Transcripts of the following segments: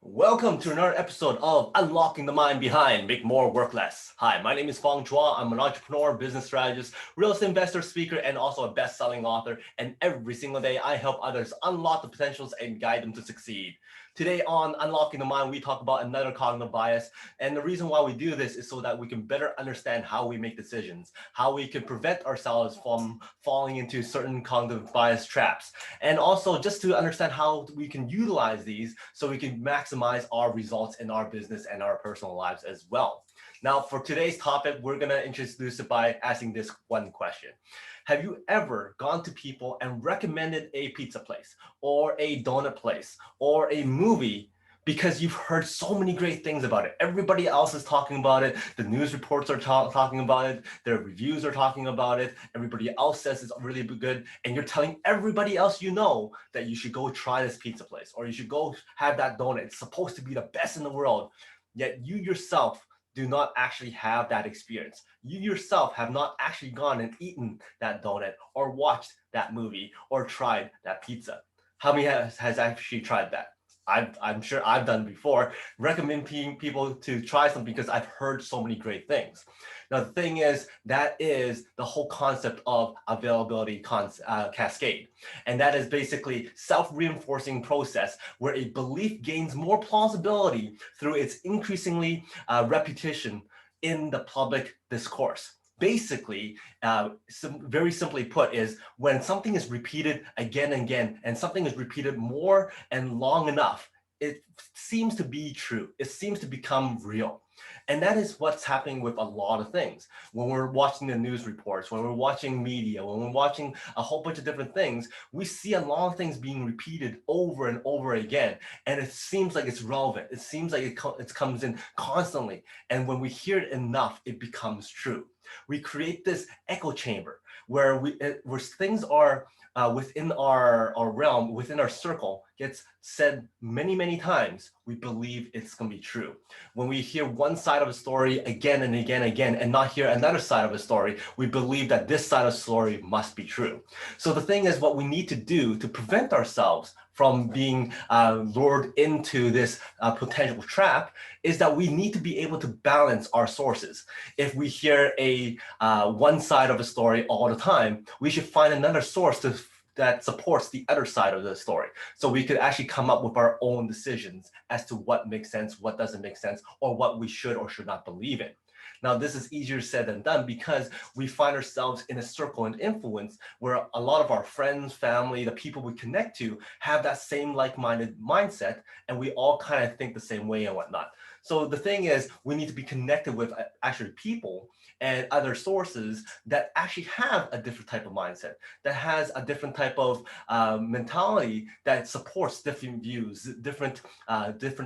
Welcome to another episode of Unlocking the Mind Behind Make More Work Less. Hi, my name is Fong. I'm an entrepreneur, business strategist, real estate investor, speaker, and also a best-selling author. And every single day, I help others unlock the potentials and guide them to succeed. Today on Unlocking the Mind, we talk about another cognitive bias. And the reason why we do this is so that we can better understand how we make decisions, how we can prevent ourselves from falling into certain cognitive bias traps, and also just to understand how we can utilize these so we can maximize our results in our business and our personal lives as well. Now, for today's topic, we're going to introduce it by asking this one question. Have you ever gone to people and recommended a pizza place or a donut place or a movie because you've heard so many great things about it? Everybody else is talking about it. The news reports are talking about it. Their reviews are talking about it. Everybody else says it's really good. And you're telling everybody else you know that you should go try this pizza place or you should go have that donut. It's supposed to be the best in the world. Yet you yourself do not actually have that experience. You yourself have not actually gone and eaten that donut or watched that movie or tried that pizza. How many has actually tried that? I'm sure I've done before, recommending people to try something because I've heard so many great things. Now, the thing is, that is the whole concept of availability cascade. And that is basically self-reinforcing process where a belief gains more plausibility through its increasingly repetition in the public discourse. Basically, very simply put, is when something is repeated again and again, and something is repeated more and long enough, it seems to be true. It seems to become real. And that is what's happening with a lot of things. When we're watching the news reports, when we're watching media, when we're watching a whole bunch of different things, we see a lot of things being repeated over and over again. And it seems like it's relevant. It seems like it comes in constantly. And when we hear it enough, it becomes true. We create this echo chamber where things are within our realm, within our circle, gets said many, many times, we believe it's going to be true. When we hear one side of a story again and again and again and not hear another side of a story, we believe that this side of the story must be true. So the thing is, what we need to do to prevent ourselves from being lured into this potential trap is that we need to be able to balance our sources. If we hear one side of a story all the time, we should find another source that supports the other side of the story. So we could actually come up with our own decisions as to what makes sense, what doesn't make sense, or what we should or should not believe in. Now, this is easier said than done because we find ourselves in a circle and influence where a lot of our friends, family, the people we connect to have that same like-minded mindset, and we all kind of think the same way and whatnot. So the thing is, we need to be connected with actually people and other sources that actually have a different type of mindset, that has a different type of mentality that supports different views, different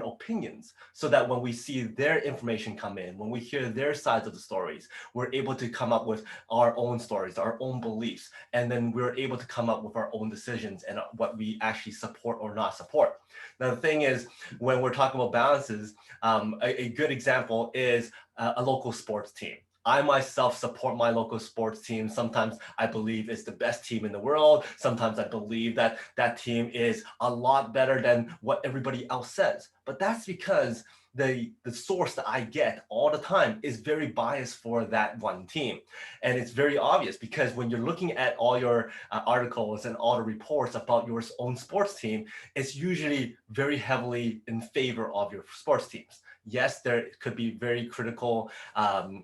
opinions, so that when we see their information come in, when we hear their sides of the stories, we're able to come up with our own stories, our own beliefs, and then we're able to come up with our own decisions and what we actually support or not support. Now, the thing is, when we're talking about balances, a good example is a local sports team. I myself support my local sports team. Sometimes I believe it's the best team in the world. Sometimes I believe that that team is a lot better than what everybody else says. But that's because the source that I get all the time is very biased for that one team. And it's very obvious because when you're looking at all your articles and all the reports about your own sports team, it's usually very heavily in favor of your sports teams. Yes, there could be very critical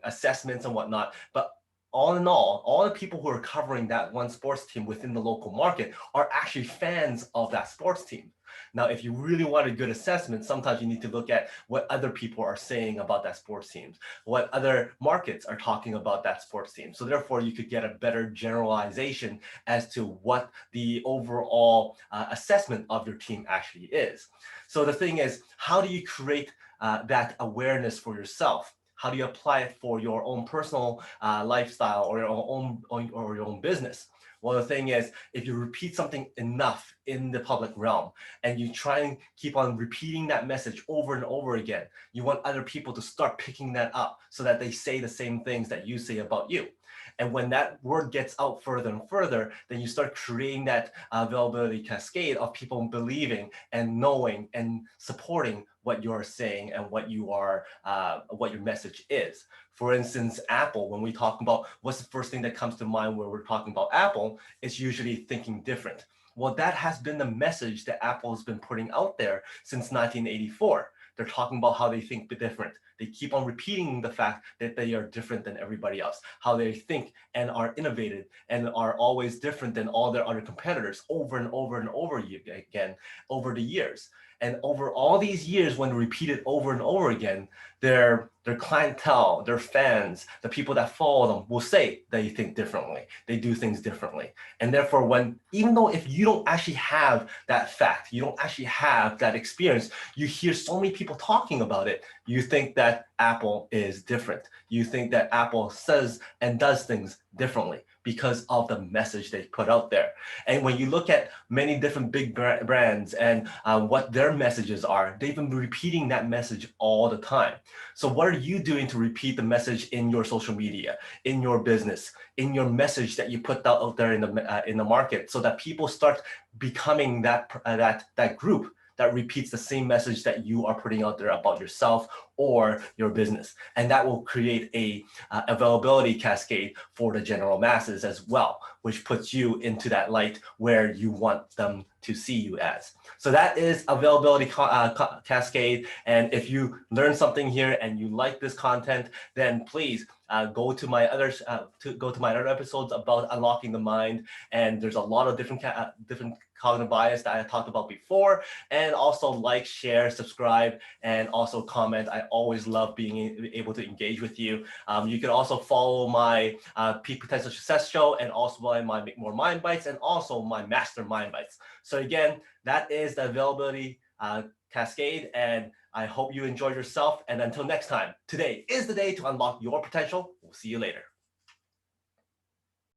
assessments and whatnot, but all in all the people who are covering that one sports team within the local market are actually fans of that sports team. Now, if you really want a good assessment, sometimes you need to look at what other people are saying about that sports team, what other markets are talking about that sports team. So therefore, you could get a better generalization as to what the overall assessment of your team actually is. So the thing is, how do you create that awareness for yourself? How do you apply it for your own personal lifestyle or your own business? Well, the thing is, if you repeat something enough in the public realm, and you try and keep on repeating that message over and over again. You want other people to start picking that up so that they say the same things that you say about you. And when that word gets out further and further, then you start creating that availability cascade of people believing and knowing and supporting what you're saying and what your message is. For instance, Apple, when we talk about what's the first thing that comes to mind when we're talking about Apple, it's usually thinking different. Well, that has been the message that Apple has been putting out there since 1984. They're talking about how they think different. They keep on repeating the fact that they are different than everybody else, how they think and are innovative and are always different than all their other competitors over and over and over again over the years. And over all these years, when repeated over and over again, their clientele, their fans, the people that follow them will say they think differently, they do things differently. And therefore, even though if you don't actually have that fact, you don't actually have that experience, you hear so many people talking about it, you think that Apple is different. You think that Apple says and does things differently because of the message they put out there. And when you look at many different big brands and what their messages are, they've been repeating that message all the time. So what are you doing to repeat the message in your social media, in your business, in your message that you put out there in the market, so that people start becoming that group that repeats the same message that you are putting out there about yourself or your business? And that will create a availability cascade for the general masses as well, which puts you into that light where you want them to see you as. So that is availability cascade. And if you learn something here and you like this content, then please go to my other episodes about unlocking the mind. And there's a lot of different cognitive bias that I talked about before. And also like, share, subscribe, and also comment. I always love being able to engage with you. You can also follow my Peak Potential Success Show, and also my Make More Mind Bites, and also my Master Mind Bites. So again, that is the availability cascade, and I hope you enjoyed yourself. And until next time, today is the day to unlock your potential. We'll see you later.